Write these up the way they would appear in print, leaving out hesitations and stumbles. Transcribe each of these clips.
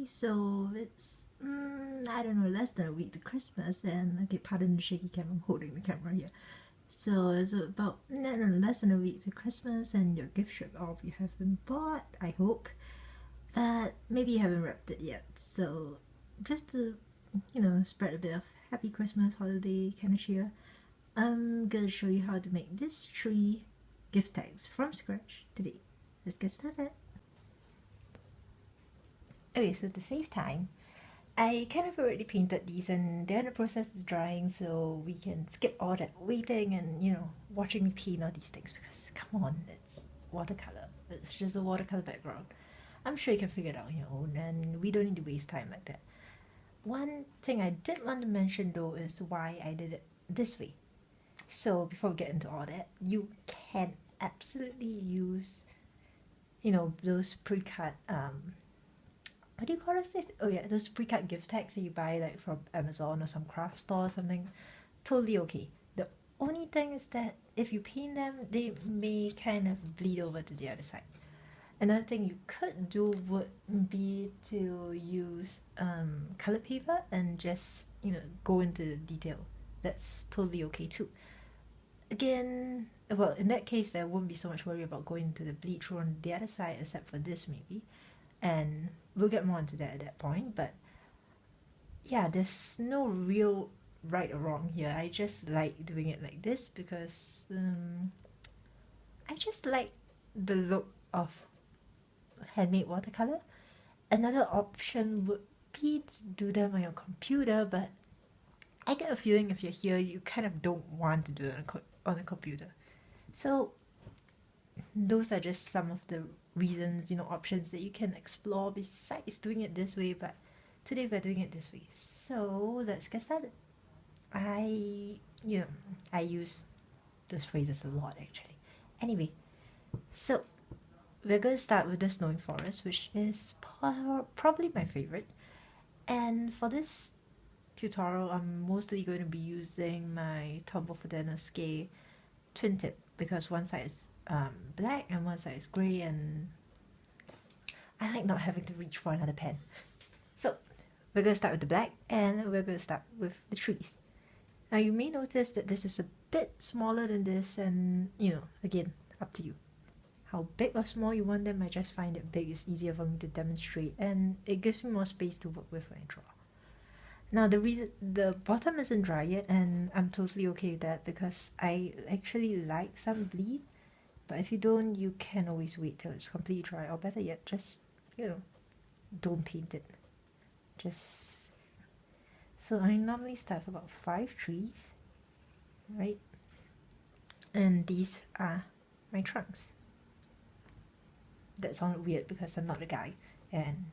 so it's I don't know, less than a week to Christmas. And okay, pardon the shaky cam, I'm holding the camera here. So it's about less than a week to Christmas, and your gift should all have been bought, I hope. But maybe you haven't wrapped it yet. So just to, spread a bit of happy Christmas holiday kind of cheer, I'm gonna show you how to make this 3 gift tags from scratch today. Let's get started. Okay, so to save time, I kind of already painted these and they're in the process of drying, so we can skip all that waiting and watching me paint all these things, because come on, it's watercolor. It's just a watercolor background. I'm sure you can figure it out on your own, and we don't need to waste time like that. One thing I did want to mention though is why I did it this way. So before we get into all that, you can absolutely use those pre-cut what do you call this? Oh yeah, those pre-cut gift tags that you buy like from Amazon or some craft store or something. Totally okay. The only thing is that if you paint them, they may kind of bleed over to the other side. Another thing you could do would be to use colored paper and just go into detail. That's totally okay too. Again, well, in that case there won't be so much worry about going to the bleed through on the other side, except for this maybe, and we'll get more into that at that point. But yeah, there's no real right or wrong here. I just like doing it like this because I just like the look of handmade watercolor. Another option would be to do them on your computer, but I get a feeling if you're here, you kind of don't want to do it on a computer. So those are just some of the reasons, options that you can explore besides doing it this way. But today we're doing it this way, so let's get started. I use those phrases a lot actually. Anyway, so we're going to start with the Snowing Forest, which is probably my favorite. And for this tutorial, I'm mostly going to be using my Tombow Fudenosuke twin tip, because one side is black and one side is grey, and I like not having to reach for another pen. So we're going to start with the black, and we're going to start with the trees. Now you may notice that this is a bit smaller than this, and again, up to you. How big or small you want them, I just find it big is easier for me to demonstrate, and it gives me more space to work with when I draw. Now the bottom isn't dry yet, and I'm totally okay with that because I actually like some bleed. But if you don't, you can always wait till it's completely dry, or better yet, just don't paint it. So I normally start with about 5 trees, right? And these are my trunks. That sounded weird because I'm not a guy and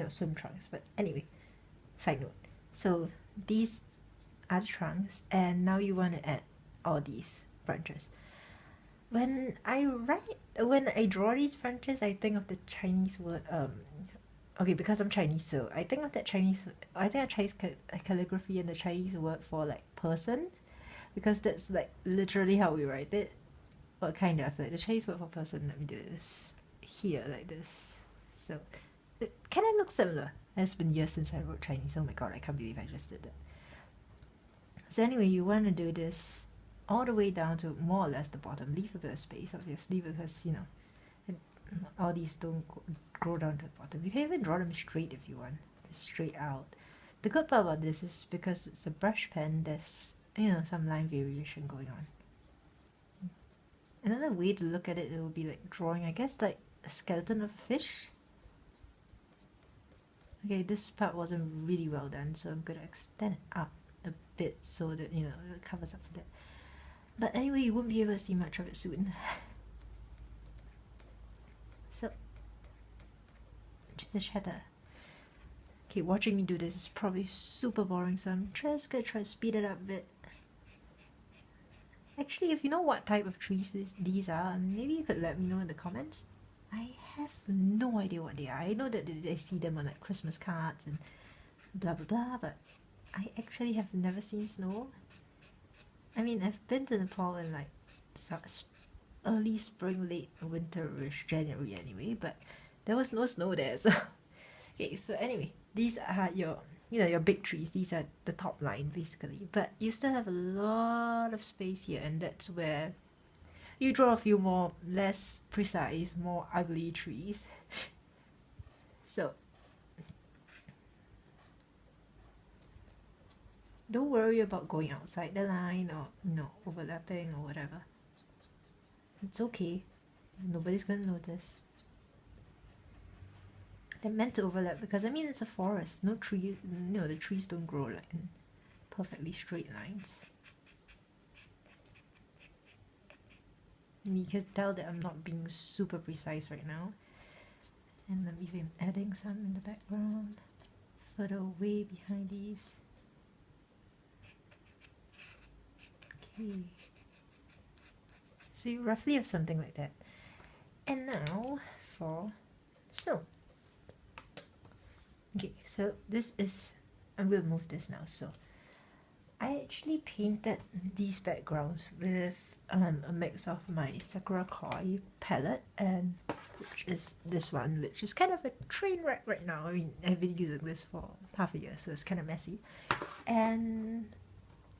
swim trunks, but anyway, side note. So these are the trunks, and now you want to add all these branches. When I draw these branches, I think of the Chinese word okay, because I'm Chinese, so I think of Chinese calligraphy and the Chinese word for like person, because that's like literally how we write it. Or kind of like the Chinese word for person. Let me do this here like this. So it kind of looks similar. It's been years since I wrote Chinese. Oh my god, I can't believe I just did that. So anyway, you want to do this all the way down to more or less the bottom. Leave a bit of space, obviously, because all these don't grow down to the bottom. You can even draw them straight if you want, just straight out. The good part about this is because it's a brush pen, there's some line variation going on. Another way to look at it, it will be like drawing, I guess, like a skeleton of a fish. Okay, this part wasn't really well done, so I'm gonna extend it up a bit so that it covers up for that. But anyway, you won't be able to see much of it soon. So just chatter. Okay, watching me do this is probably super boring, so I'm just gonna try to speed it up a bit. Actually, if you know what type of trees these are, maybe you could let me know in the comments. I have no idea what they are. I know that I see them on like Christmas cards and blah blah blah, but I actually have never seen snow. I mean, I've been to Nepal in like early spring, late winterish January anyway, but there was no snow there. So okay, so anyway, these are your, you know, your big trees. These are the top line basically, but you still have a lot of space here, and that's where you draw a few more less precise, more ugly trees. So don't worry about going outside the line or, you know, overlapping or whatever. It's okay. Nobody's gonna notice. They're meant to overlap because, I mean, it's a forest. No tree, you know, the trees don't grow like in perfectly straight lines. You can tell that I'm not being super precise right now. And I'm even adding some in the background, further away behind these. Okay. So you roughly have something like that. And now for snow. Okay, so this is, I'm going to move this now. So I actually painted these backgrounds with a mix of my Sakura Koi palette, and which is this one, which is kind of a train wreck right now. I mean, I've been using this for half a year, so it's kind of messy. And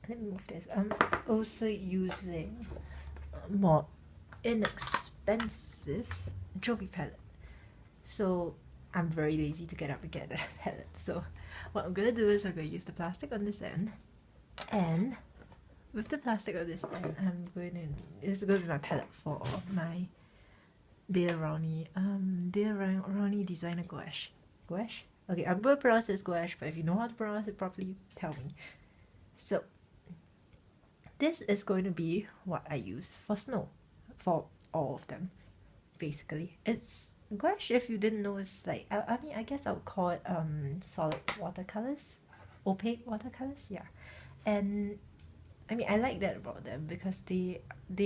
let me move this. I'm also using a more inexpensive Jovi palette. So I'm very lazy to get up and get that palette. So what I'm gonna do is I'm gonna use the plastic on this end, and with the plastic on this end, this is going to be my palette for my Daler Rowney Designer Gouache. Gouache? Okay, I'm going to pronounce this gouache, but if you know how to pronounce it properly, tell me. So this is going to be what I use for snow, for all of them, basically. It's gouache, if you didn't know, is like, I mean, I guess I would call it solid watercolors, opaque watercolors, yeah. And I mean, I like that about them because they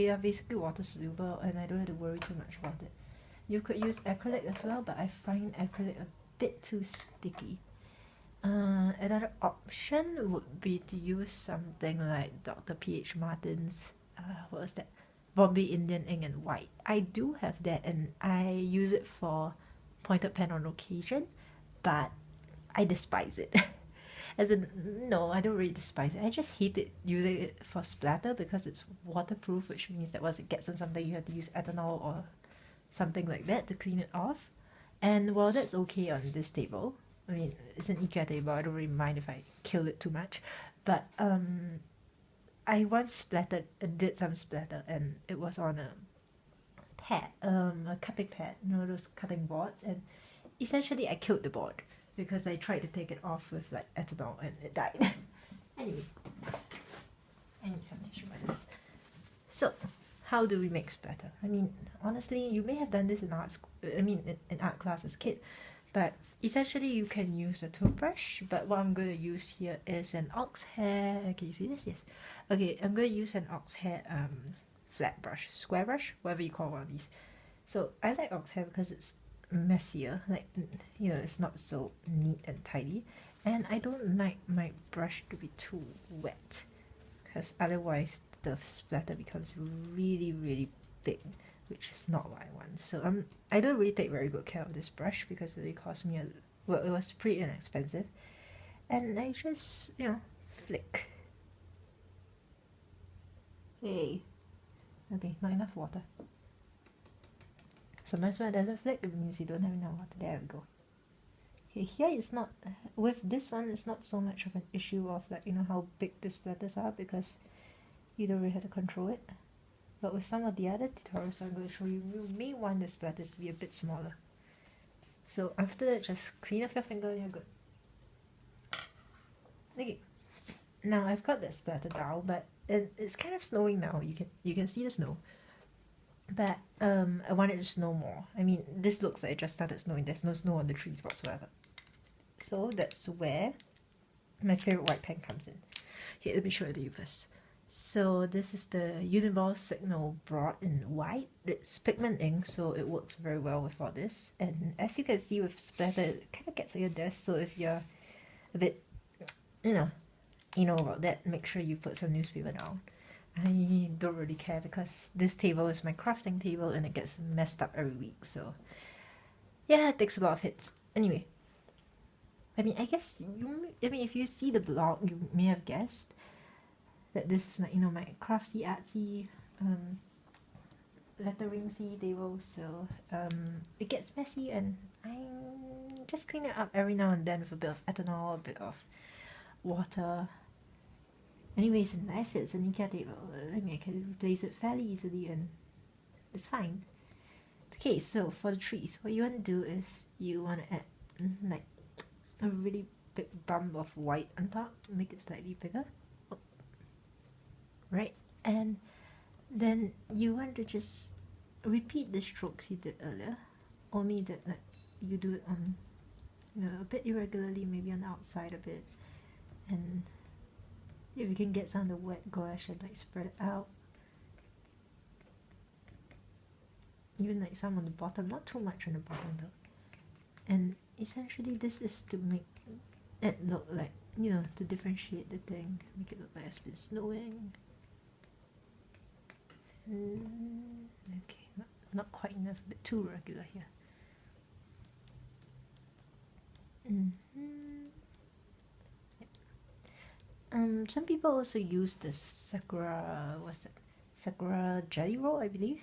are basically water soluble, and I don't have to worry too much about it. You could use acrylic as well, but I find acrylic a bit too sticky. Another option would be to use something like Dr. P.H. Martin's, what was that? Bombay Indian ink and white. I do have that, and I use it for pointed pen on occasion, but I despise it. As in, no, I don't really despise it. I just hate it using it for splatter because it's waterproof, which means that once it gets on something, you have to use ethanol or something like that to clean it off. And while that's okay on this table, I mean, it's an IKEA table, I don't really mind if I kill it too much, but I once did some splatter, and it was on a pad, a cutting pad, you know, those cutting boards, and essentially I killed the board because I tried to take it off with like ethanol and it died. Anyway, I need some tissue for this. So, how do we make splatter? I mean, honestly, you may have done this in art school, in art class as a kid, but essentially you can use a toothbrush, but what I'm going to use here is an ox hair. Can you see this? Yes. Okay, I'm going to use an ox hair flat brush, square brush, whatever you call one of these. So I like ox hair because it's messier, like, you know, it's not so neat and tidy, and I don't like my brush to be too wet because otherwise the splatter becomes really, really big, which is not what I want. So I don't really take very good care of this brush because it cost me well, it was pretty inexpensive, and I just, you know, flick. Hey, okay, not enough water. Sometimes when it doesn't flick, it means you don't have enough water. There we go. Okay, here it's not, with this one, it's not so much of an issue of like, you know, how big the splatters are because you don't really have to control it. But with some of the other tutorials I'm going to show you, you may want the splatters to be a bit smaller. So after that, just clean off your finger and you're good. Okay, now I've got that splatter down, but it's kind of snowing now. You can see the snow. But I want it to snow more. I mean, this looks like it just started snowing. There's no snow on the trees whatsoever. So that's where my favorite white pen comes in. Okay, let me show it to you first. So this is the Uniball Signo Broad in white. It's pigment ink, so it works very well with all this. And as you can see with splatter, it kind of gets on your desk. So if you're a bit, you know about that, make sure you put some newspaper down. I don't really care because this table is my crafting table and it gets messed up every week. So yeah, it takes a lot of hits. Anyway, I mean, I guess I mean, if you see the blog, you may have guessed that this is like, you know, my crafty artsy lettering C table. So it gets messy, and I just clean it up every now and then with a bit of ethanol, a bit of water. Anyways, unless it's an IKEA table, I mean, I can replace it fairly easily, and it's fine. Okay, so for the trees, what you want to do is you want to add like a really big bump of white on top, make it slightly bigger, right? And then you want to just repeat the strokes you did earlier, only that like you do it on, you know, a bit irregularly, maybe on the outside a bit, and if you can get some of the wet gouache and like spread it out, even like some on the bottom, not too much on the bottom though. And essentially this is to make it look like, you know, to differentiate the thing, make it look like it's been snowing. Okay, not quite enough, a bit too regular here. Some people also use the Sakura, what's that? Sakura jelly roll, I believe,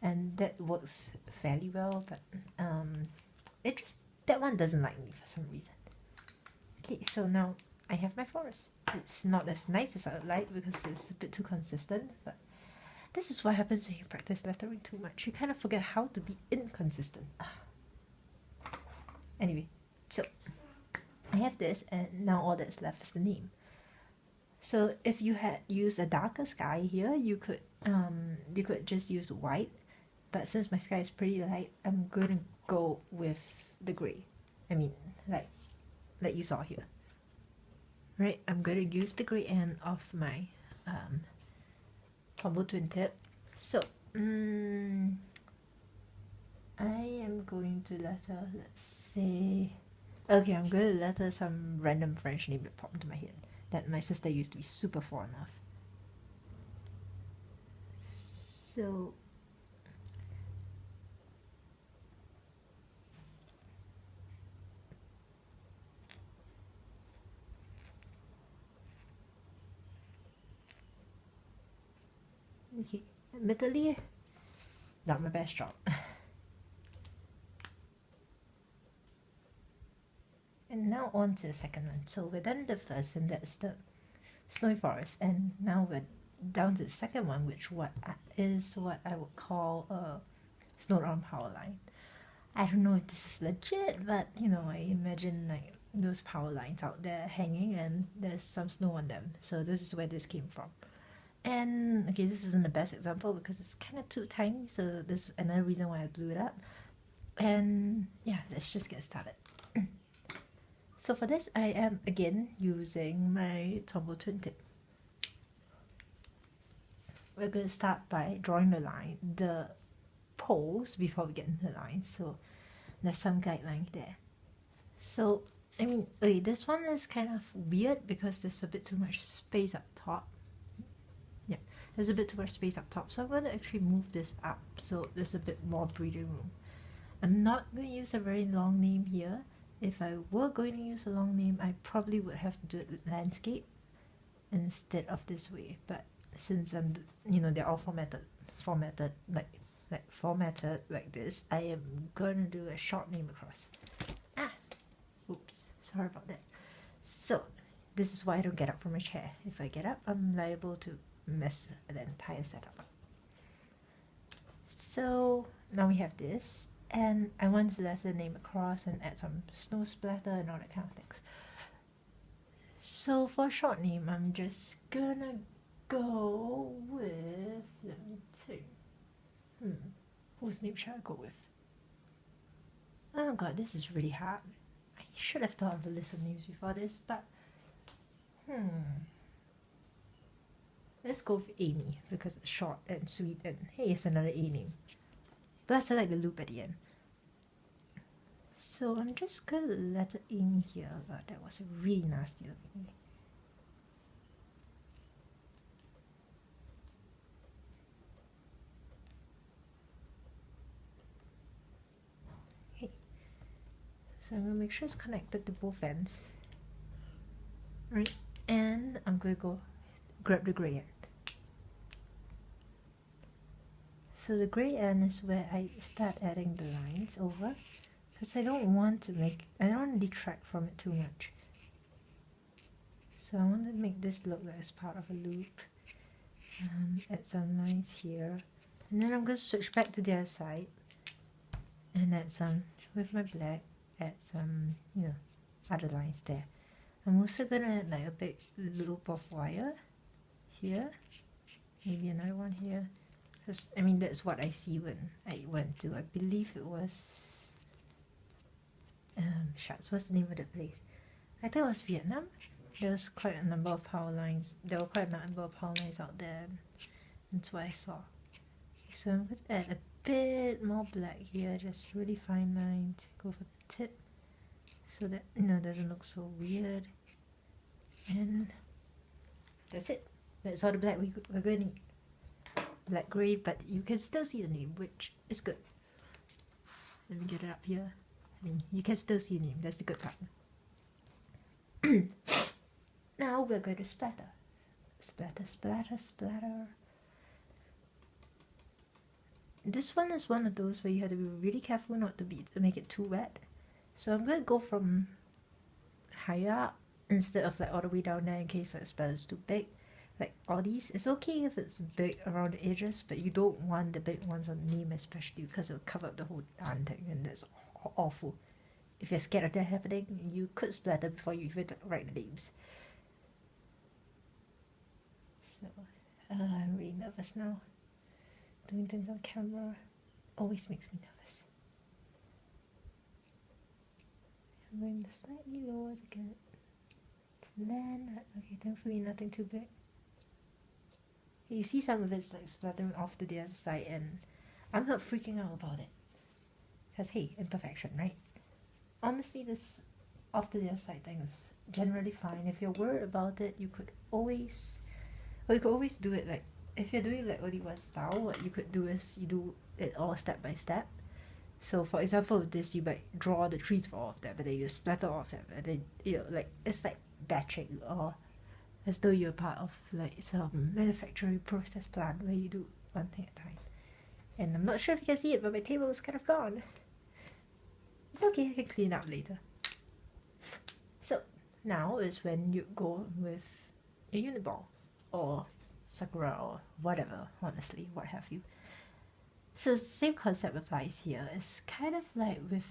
and that works fairly well. But it just, that one doesn't like me for some reason. Okay, so now I have my forest. It's not as nice as I would like because it's a bit too consistent, but this is what happens when you practice lettering too much. You kind of forget how to be inconsistent. Anyway, so I have this, and now all that's left is the name. So if you had used a darker sky here, you could just use white, but since my sky is pretty light, I'm gonna go with the gray. I mean, like you saw here, right? I'm gonna use the gray end of my Tombow twin tip. So I am going to letter, let's say, okay, I'm going to letter some random French name that popped into my head that my sister used to be super fond of. So okay, admittedly, not my best job. And now on to the second one. So we're done with the first, and that's the snowy forest, and now we're down to the second one, which is what I would call a snowed-on power line. I don't know if this is legit, but you know, I imagine like those power lines out there hanging, and there's some snow on them. So this is where this came from. And okay, this isn't the best example because it's kind of too tiny, so this is another reason why I blew it up. And yeah, let's just get started. So for this, I am again using my Tombow twin tip. We're going to start by drawing the poles before we get into the lines. So there's some guidelines there. So I mean, okay, this one is kind of weird because there's a bit too much space up top. Yeah, there's a bit too much space up top. So I'm going to actually move this up so there's a bit more breathing room. I'm not going to use a very long name here. If I were going to use a long name, I probably would have to do it landscape instead of this way. But since I'm, you know, they're all formatted like this, I am gonna do a short name across. Oops, sorry about that. So this is why I don't get up from my chair. If I get up, I'm liable to mess the entire setup up. So now we have this. And I want to letter the name across and add some snow splatter and all that kind of things. So for a short name, I'm just gonna go with, let me think. Whose name should I go with? Oh god, this is really hard. I should have thought of a list of names before this, but let's go with Amy because it's short and sweet, and hey, it's another A name. Plus I like the loop at the end. So I'm just gonna letter Amy here. But that was a really nasty looking name. Okay. So I'm going to make sure it's connected to both ends. Right, and I'm going to go grab the grey end. So the grey end is where I start adding the lines over, because I don't want to detract from it too much. So I want to make this look like it's part of a loop. Add some lines here, and then I'm going to switch back to the other side and add some, with my black, add some, you know, other lines there. I'm also going to add like a big loop of wire here, maybe another one here, because I mean that's what I see when I went to, I believe it was, shucks, what's the name of the place? I think it was Vietnam. There was quite a number of power lines. There were quite a number of power lines out there. That's what I saw. Okay, so I'm going to add a bit more black here, just really fine lines. Go for the tip, so that, you know, it doesn't look so weird. And that's it. That's all the black we're going to need. Black grey, but you can still see the name, which is good. Let me get it up here. I mean, you can still see the name. That's the good part. Now we're going to splatter. Splatter, splatter, splatter. This one is one of those where you have to be really careful not to make it too wet. So I'm going to go from higher up instead of like all the way down there in case like the splatter is too big. Like all these, it's okay if it's big around the edges, but you don't want the big ones on the name, especially because it'll cover up the whole darn thing, and that's awful. If you're scared of that happening, you could splatter before you even write the names. So, I'm really nervous now. Doing things on camera always makes me nervous. I'm going slightly lower to get it to land. Okay, thankfully nothing too big. You see some of it's like splattering off to the other side, and I'm not freaking out about it. Because hey, imperfection, right? Honestly, this off to the other side thing is generally fine. If you're worried about it, you could always do it like, if you're doing like only one style, what you could do is you do it all step by step. So for example, with this, you might draw the trees for all of them, but then you splatter all of them, and then, you know, like, it's like batching, or as though you're part of like some manufacturing process plant where you do one thing at a time. And I'm not sure if you can see it, but my table is kind of gone. It's okay, I can clean up later. So now is when you go with a Uniball or Sakura or whatever, honestly, what have you. So the same concept applies here. It's kind of like with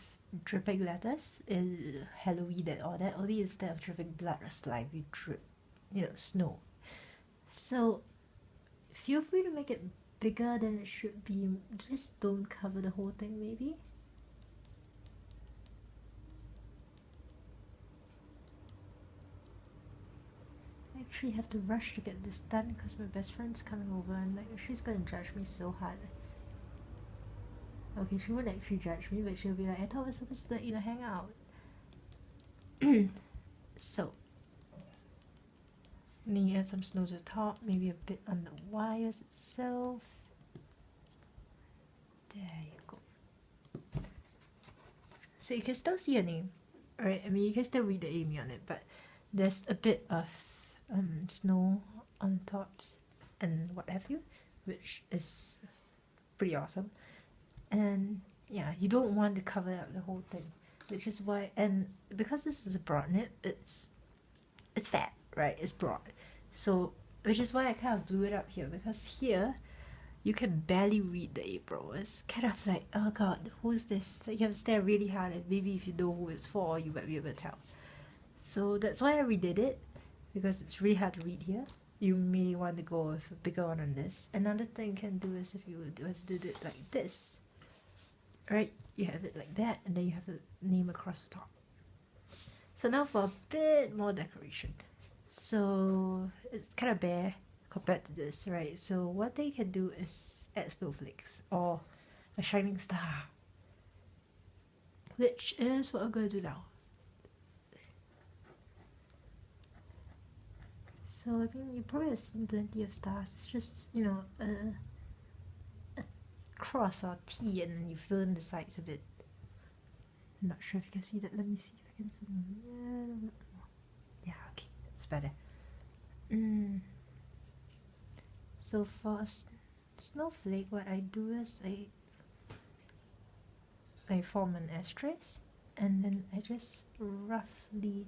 dripping letters in Halloween and all that, only instead of dripping blood or slime, you drip, you know, snow. So feel free to make it bigger than it should be. Just don't cover the whole thing, maybe. I actually have to rush to get this done because my best friend's coming over, and like she's gonna judge me so hard. Okay, she won't actually judge me, but she'll be like, I thought we were supposed to let you hang out. So, and then you add some snow to the top, maybe a bit on the wires itself. There you go. So you can still see your name, right? I mean, you can still read the Amy on it, but there's a bit of snow on tops and what have you, which is pretty awesome. And yeah, you don't want to cover up the whole thing, which is why, and because this is a broad nib, it's fat, right? It's broad, so which is why I kind of blew it up here, because here you can barely read the April. It's kind of like, oh god, who's this? Like, you have to stare really hard, and maybe if you know who it's for, you might be able to tell. So that's why I redid it, because it's really hard to read here. You may want to go with a bigger one on this. Another thing you can do is, if you was did it like this, right? You have it like that, and then you have the name across the top. So now for a bit more decoration. So it's kind of bare compared to this, right? So what they can do is add snowflakes or a shining star, which is what I'm going to do now. So I mean, you probably have seen plenty of stars. It's just, you know, a cross or T, and then you fill in the sides a bit. I'm not sure if you can see that. Let me see if I can zoom in a little bit more. Yeah, okay, that's better. So for snowflake, what I do is I form an asterisk, and then I just roughly,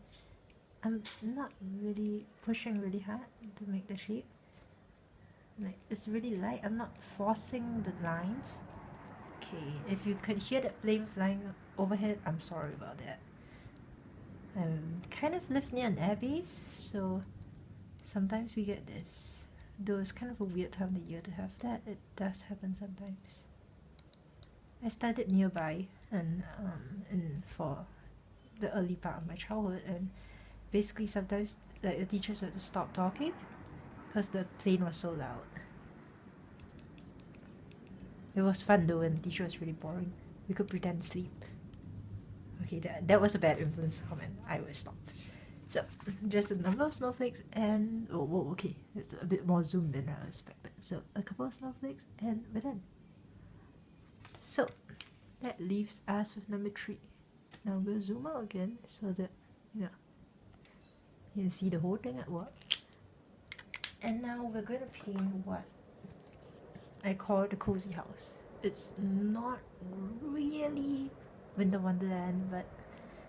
I'm not really pushing really hard to make the shape. Like, it's really light. I'm not forcing the lines. Okay, if you could hear that plane flying overhead, I'm sorry about that. I kind of live near an airbase, so sometimes we get this. Though it's kind of a weird time of the year to have that, it does happen sometimes. I studied nearby and for the early part of my childhood, and basically sometimes like the teachers had to stop talking because the plane was so loud. It was fun though, and the teacher was really boring. We could pretend to sleep. Okay, that was a bad influence comment. I will stop. So, just a number of snowflakes and... Oh, whoa, okay. It's a bit more zoomed than I expected. So, a couple of snowflakes and we're done. So, that leaves us with number 3. Now I'm going to zoom out again so that, you can see the whole thing at work. And now we're going to paint what I call the cozy house. It's not really Winter Wonderland, but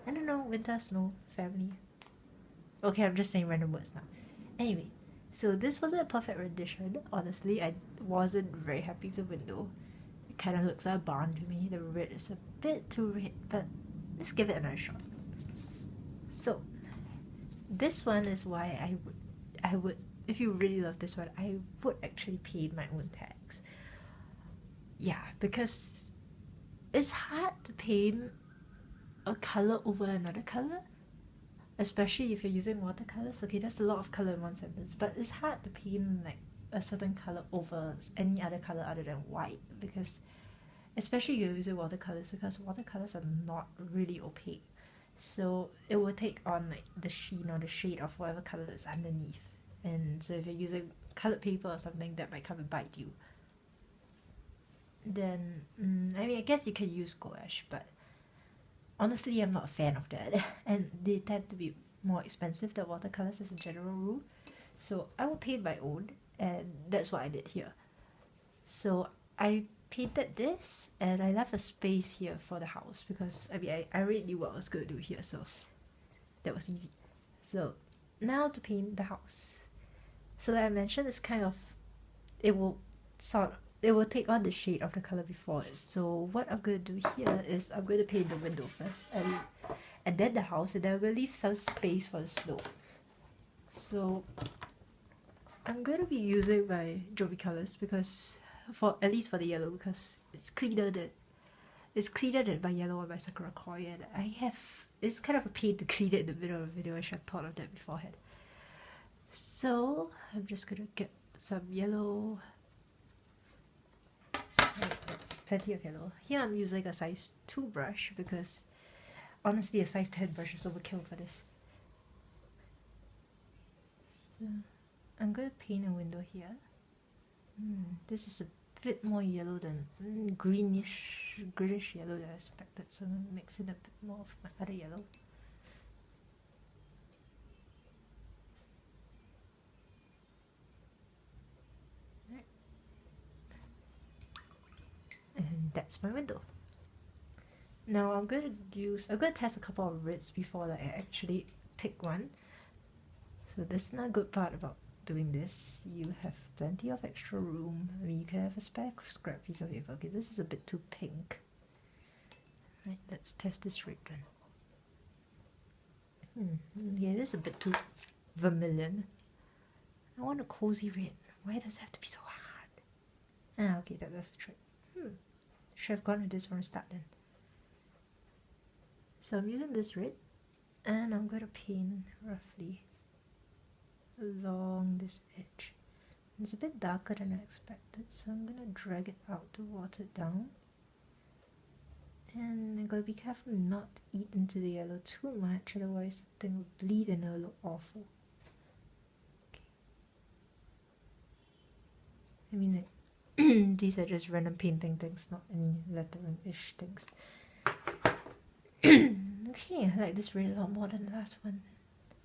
I don't know, winter, snow, family. Okay, I'm just saying random words now. Anyway, so this wasn't a perfect rendition. Honestly, I wasn't very happy with the window. It kind of looks like a barn to me. The red is a bit too red, but let's give it another shot. So, this one is why I would, if you really love this one, I would actually paint my own tags. Yeah, because it's hard to paint a color over another color, especially if you're using watercolors. Okay, that's a lot of color in one sentence, but it's hard to paint like a certain color over any other color other than white, because especially if you're using watercolors, because watercolors are not really opaque, so it will take on like the sheen or the shade of whatever color is underneath. And so if you're using colored paper or something, that might come and bite you. Then I mean, I guess you can use gouache, but honestly, I'm not a fan of that, and they tend to be more expensive than watercolors as a general rule. So I will paint my own, and that's what I did here. So I painted this, and I left a space here for the house because I mean I already knew what I was going to do here, so that was easy. So now to paint the house. So like I mentioned, it's kind of, it will take on the shade of the color before it. So what I'm going to do here is I'm going to paint the window first, and then the house, and then I'm going to leave some space for the snow. So I'm going to be using my Jovi colors, because at least for the yellow, because it's cleaner than my yellow or my Sakura Koi, and it's kind of a pain to clean it in the middle of the video. I should have thought of that beforehand. So I'm just going to get some yellow. Right, that's plenty of yellow. Here I'm using a size 2 brush because honestly a size 10 brush is overkill for this. So I'm going to paint a window here. This is a bit more yellow than greenish yellow than I expected, so I'm going to mix in a bit more of my other yellow. And that's my window. Now I'm going to test a couple of reds before I actually pick one. So this is not good part about doing this. You have plenty of extra room. I mean, you can have a spare scrap piece of paper. Okay, this is a bit too pink. Right, let's test this red one. Yeah, this is a bit too vermilion. I want a cozy red. Why does it have to be so hard? Okay, that's the trick. Should have gone with this from the start then. So I'm using this red, and I'm going to paint roughly along this edge. It's a bit darker than I expected, so I'm going to drag it out to water it down. And I'm going to be careful not to eat into the yellow too much, otherwise the thing will bleed and it'll look awful. Okay. I mean, these are just random painting things, not any lettering-ish things. Okay, I like this really a lot more than the last one.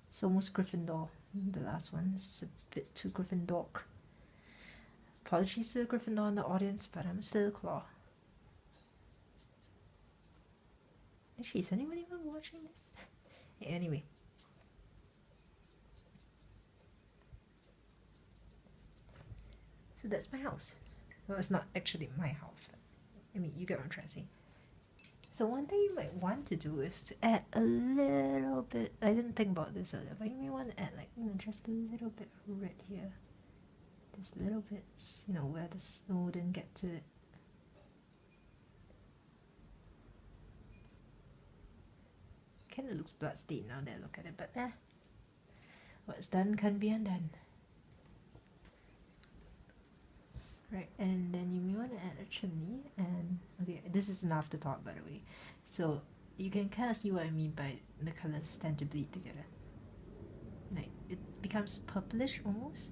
It's almost Gryffindor. The last one is a bit too Gryffindor. Apologies to the Gryffindor in the audience, but I'm still a Claw. Actually, is anyone even watching this? Anyway. So that's my house. Well, it's not actually my house, but I mean, you get what I'm trying to say. So one thing you might want to do is to add a little bit, I didn't think about this earlier, but you may want to add like, you know, just a little bit of red here. Just little bits, you know, where the snow didn't get to it. Kind of looks bloodstained now that I look at it, but what's done can be undone. Right, and then you may want to add a chimney, and okay, this is an afterthought by the way, so you can kind of see what I mean by the colors tend to bleed together. Like, it becomes purplish almost.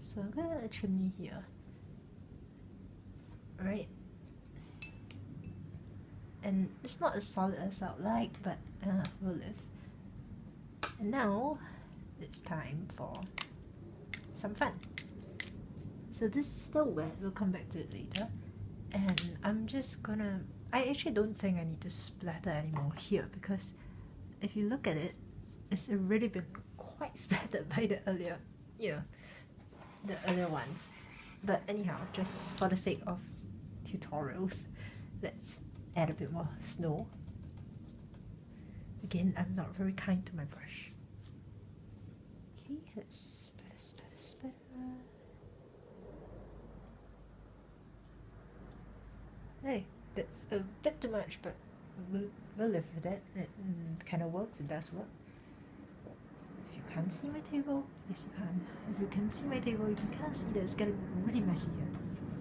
So I'm gonna add a chimney here. Right, and it's not as solid as I'd like, but we'll live. And now it's time for some fun. So this is still wet, we'll come back to it later. And I'm just gonna, I actually don't think I need to splatter anymore here, because if you look at it, it's already been quite splattered by the earlier, you know, the earlier ones. But anyhow, just for the sake of tutorials, let's add a bit more snow. Again, I'm not very kind to my brush. Okay, let's splatter. Hey, that's a bit too much, but we'll live with it. It kind of works, it does work. If you can't see my table, yes you can. If you can see my table, you can kind of see that it's getting really messy here.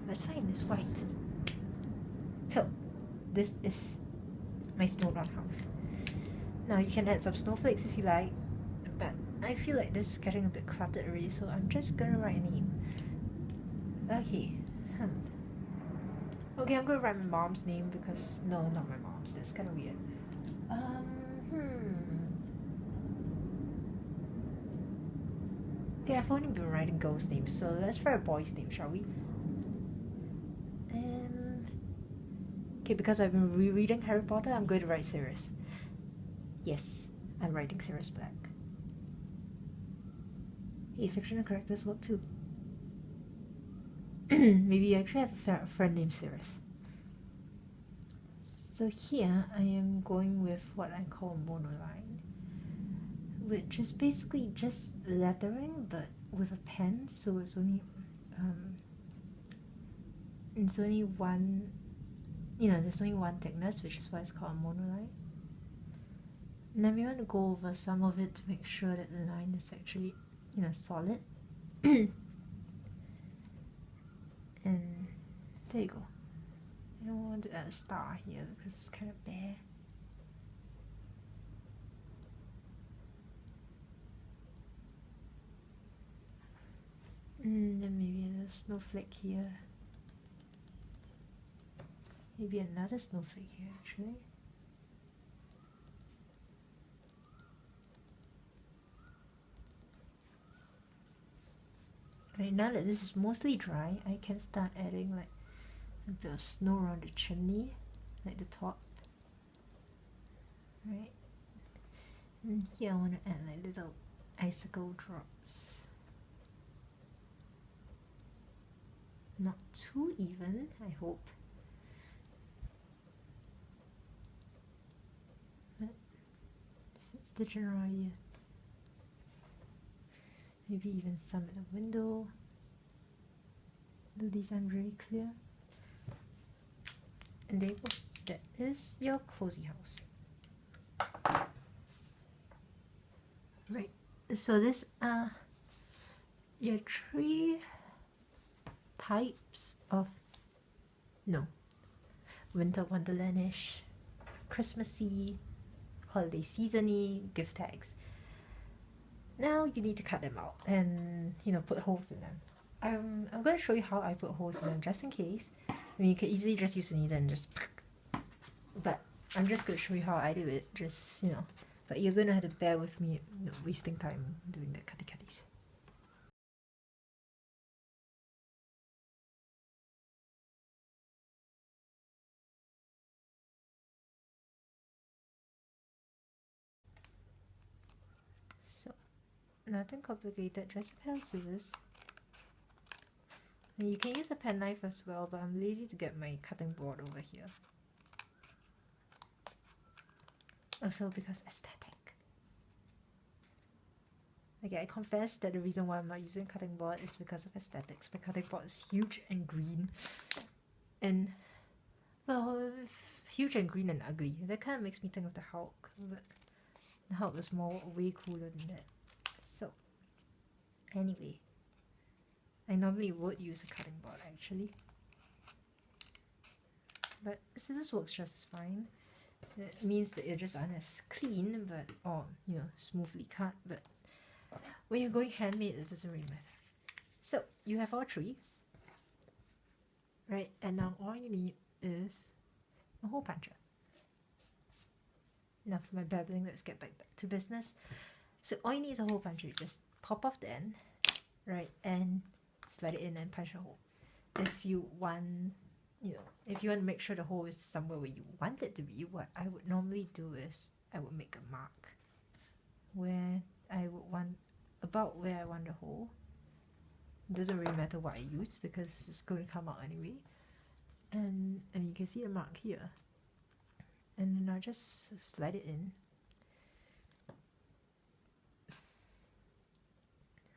That's fine, it's white. So, this is my snowdrop house. Now you can add some snowflakes if you like, but I feel like this is getting a bit cluttered already, so I'm just gonna write a name. Okay. Okay, I'm gonna write my mom's name because no, not my mom's. That's kind of weird. Okay, I've only been writing girls' names, so let's try a boy's name, shall we? And okay, because I've been rereading Harry Potter, I'm going to write Sirius. Yes, I'm writing Sirius Black. Hey, fictional characters work too. Maybe you actually have a friend named Sirius. So here I am going with what I call monoline, which is basically just lettering but with a pen, so it's only one, you know, there's only one thickness, which is why it's called monoline. And then we want to go over some of it to make sure that the line is actually, you know, solid. And there you go. I don't want to add a star here because it's kind of bare. And then maybe a snowflake here. Maybe another snowflake here actually. Right, now that this is mostly dry, I can start adding like a bit of snow around the chimney, like the top. Right, and here I want to add like little icicle drops. Not too even, I hope. But it's the general idea. Maybe even some at the window. These aren't really clear. And there you go. That is your cozy house. Right. So these are your three types of winter wonderland-ish, Christmassy, holiday season-y gift tags. Now you need to cut them out and, you know, put holes in them. I'm going to show you how I put holes in them just in case. I mean, you could easily just use a needle and just, but I'm just going to show you how I do it, just, you know, but you're going to have to bear with me, you know, wasting time doing the cutties. So, nothing complicated, just a pair of scissors. And you can use a penknife as well, but I'm lazy to get my cutting board over here. Also because aesthetic. Okay, I confess that the reason why I'm not using cutting board is because of aesthetics. My cutting board is huge and green. And, well, huge and green and ugly. That kind of makes me think of the Hulk. But the Hulk is way cooler than that. So, anyway. I normally would use a cutting board actually. But scissors works just as fine. It means that your just aren't as clean, but, or, you know, smoothly cut. But when you're going handmade, it doesn't really matter. So, you have all three. Right, and now all you need is a hole puncher. Now for my babbling, let's get back to business. So all you need is a hole puncher. You just pop off the end, right, and slide it in and punch a hole. If you want, you know, if you want to make sure the hole is somewhere where you want it to be, what I would normally do is I would make a mark where I would want, about where I want the hole. It doesn't really matter what I use because it's going to come out anyway. And you can see the mark here. And then I'll just slide it in.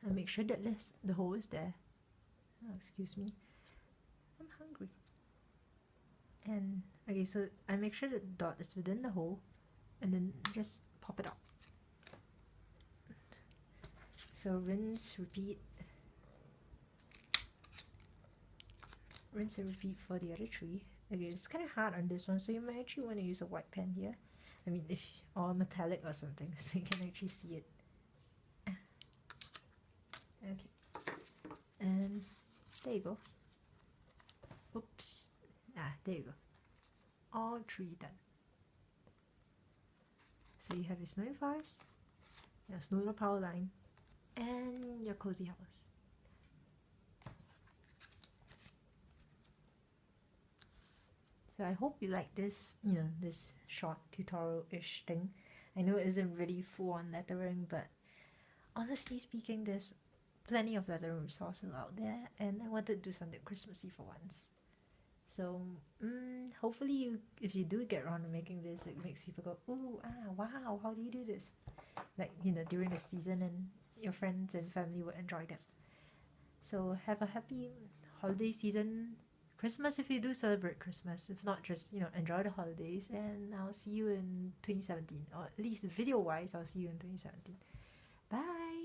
And make sure that the hole is there. Oh, excuse me. I'm hungry. And okay, so I make sure that the dot is within the hole and then just pop it out. So rinse, repeat. Rinse and repeat for the other three. Okay, it's kind of hard on this one, so you might actually want to use a white pen here. I mean, or metallic or something, so you can actually see it. Okay, and there you go. Oops. There you go. All three done. So you have your snowy forest, your snow power line, and your cozy house. So I hope you like this, you know, this short tutorial-ish thing. I know it isn't really full-on lettering, but honestly speaking, there's plenty of lettering resources out there, and I wanted to do something Christmassy for once. So hopefully if you do get around to making this, it makes people go, ooh, wow, how do you do this? Like, you know, during the season, and your friends and family will enjoy them. So have a happy holiday season. Christmas if you do celebrate Christmas. If not, just, you know, enjoy the holidays, and I'll see you in 2017. Or at least video-wise, I'll see you in 2017. Bye!